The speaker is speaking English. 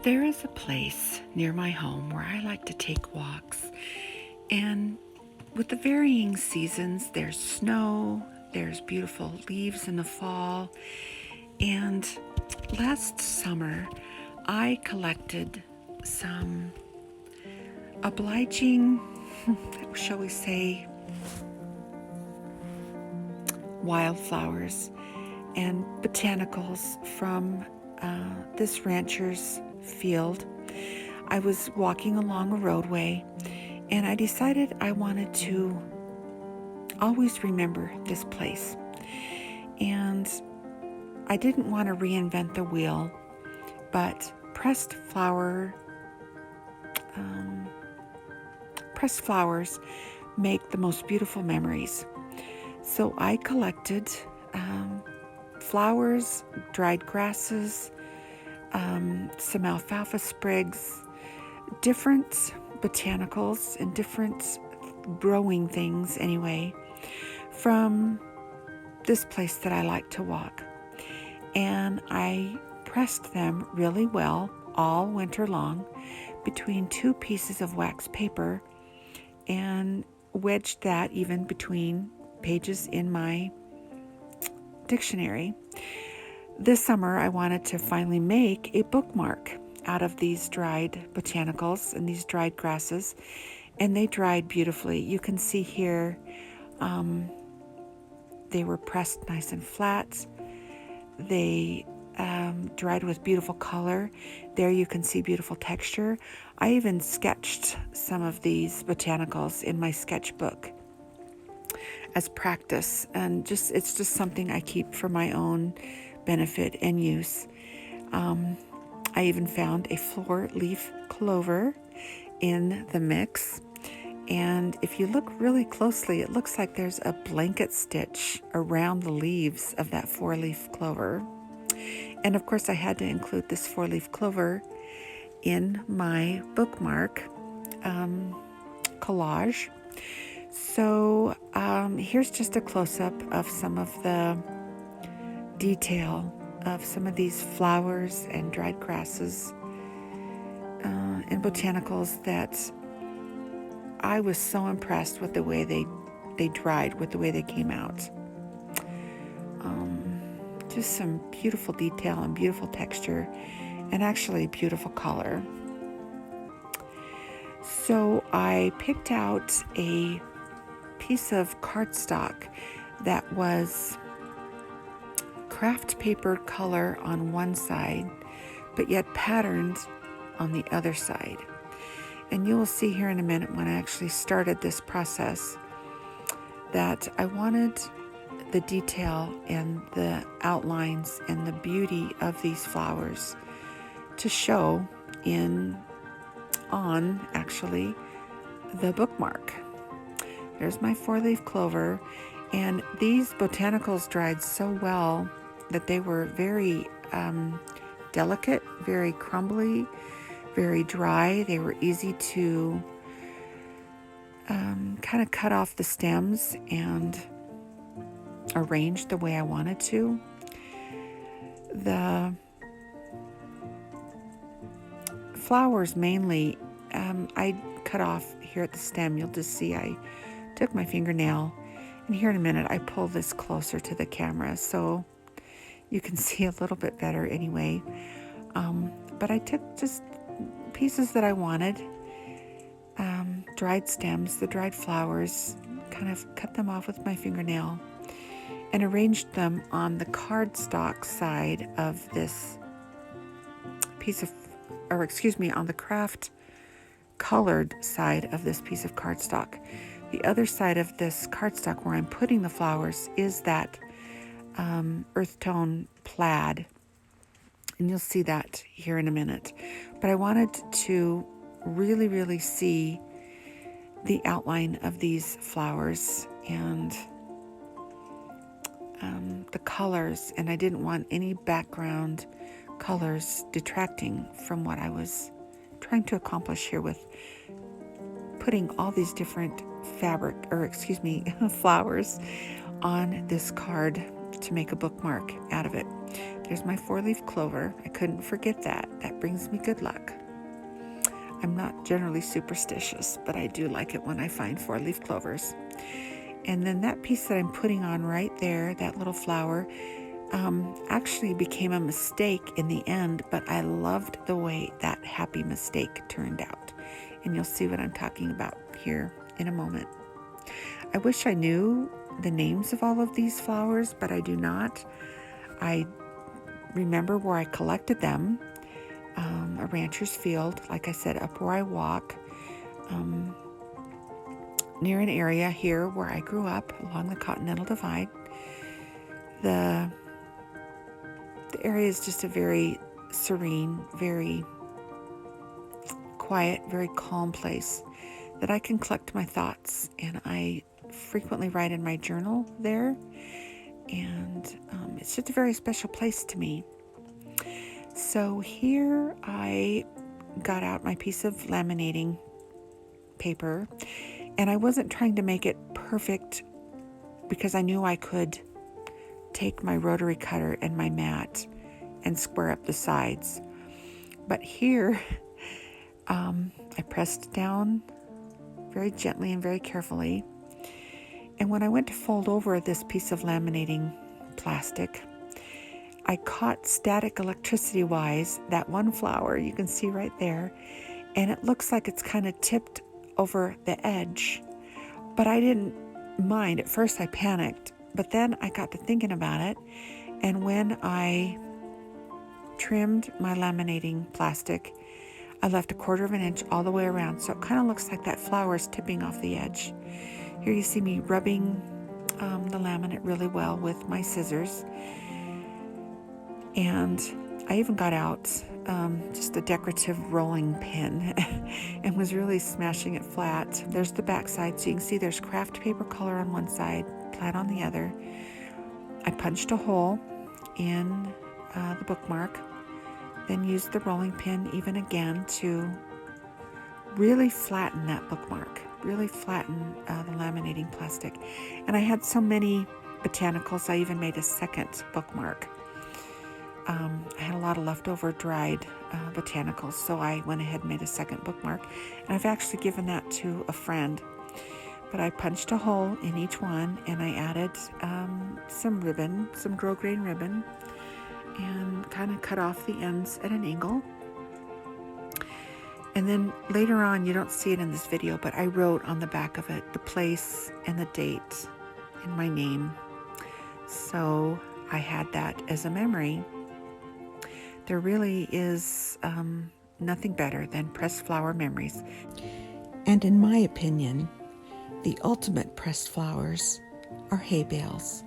There is a place near my home where I like to take walks, and with the varying seasons, there's snow, there's beautiful leaves in the fall, and last summer I collected some obliging, shall we say, wildflowers and botanicals from this rancher's field. I was walking along a roadway and I decided I wanted to always remember this place. And I didn't want to reinvent the wheel, but pressed flowers make the most beautiful memories. So I collected flowers, dried grasses, some alfalfa sprigs, different botanicals and different growing things anyway, from this place that I like to walk. And I pressed them really well all winter long between 2 pieces of wax paper and wedged that even between pages in my dictionary. This summer I wanted to finally make a bookmark out of these dried botanicals and these dried grasses, and they dried beautifully. You can see here they were pressed nice and flat. They dried with beautiful color. There you can see beautiful texture. I even sketched some of these botanicals in my sketchbook as practice, and it's just something I keep for my own benefit and use. I even found a 4-leaf clover in the mix, and if you look really closely, it looks like there's a blanket stitch around the leaves of that 4-leaf clover. And of course I had to include this 4-leaf clover in my bookmark collage. So here's just a close-up of some of the detail of some of these flowers and dried grasses and botanicals that I was so impressed with the way they dried, with the way they came out. Just some beautiful detail and beautiful texture, and actually beautiful color. So I picked out a piece of cardstock that was craft paper color on one side, but yet patterned on the other side. And you will see here in a minute when I actually started this process that I wanted the detail and the outlines and the beauty of these flowers to show on actually the bookmark. There's my 4-leaf clover, and these botanicals dried so well that they were very delicate, very crumbly, very dry. They were easy to kind of cut off the stems and arrange the way I wanted to. The flowers mainly, I cut off here at the stem. You'll just see I took my fingernail, and here in a minute I pull this closer to the camera so you can see a little bit better anyway. But I took just pieces that I wanted, dried stems, the dried flowers, kind of cut them off with my fingernail and arranged them on the cardstock side of this piece of, on the craft colored side of this piece of cardstock. The other side of this cardstock where I'm putting the flowers is that earth tone plaid, and you'll see that here in a minute. But I wanted to really, really see the outline of these flowers and the colors, and I didn't want any background colors detracting from what I was trying to accomplish here with putting all these different flowers on this card. to make a bookmark out of it. There's my 4-leaf clover. I couldn't forget that. That brings me good luck. I'm not generally superstitious, but I do like it when I find 4-leaf clovers. And then that piece that I'm putting on right there, that little flower, actually became a mistake in the end, but I loved the way that happy mistake turned out. And you'll see what I'm talking about here in a moment. I wish I knew the names of all of these flowers, but I do not. I remember where I collected them, a rancher's field, like I said, up where I walk, near an area here where I grew up along the Continental Divide. The area is just a very serene, very quiet, very calm place that I can collect my thoughts, and I frequently write in my journal there, and it's just a very special place to me. So here I got out my piece of laminating paper, and I wasn't trying to make it perfect because I knew I could take my rotary cutter and my mat and square up the sides. But here I pressed down very gently and very carefully, and when I went to fold over this piece of laminating plastic, I caught static electricity wise that one flower you can see right there, and it looks like it's kind of tipped over the edge, but I didn't mind. At first I panicked, but then I got to thinking about it, and when I trimmed my laminating plastic, I left 1/4 inch all the way around, so it kind of looks like that flower is tipping off the edge. Here you see me rubbing the laminate really well with my scissors, and I even got out just a decorative rolling pin and was really smashing it flat. There's the back side, so you can see there's craft paper color on one side, plaid on the other. I punched a hole in the bookmark, then used the rolling pin even again to really flatten that bookmark, really flatten the laminating plastic. And I had so many botanicals, I even made a second bookmark. I had a lot of leftover dried botanicals, so I went ahead and made a second bookmark. And I've actually given that to a friend. But I punched a hole in each one, and I added some ribbon, some grosgrain ribbon, and kind of cut off the ends at an angle. And then later on, you don't see it in this video, but I wrote on the back of it the place and the date and my name. So I had that as a memory. There really is nothing better than pressed flower memories. And in my opinion, the ultimate pressed flowers are hay bales.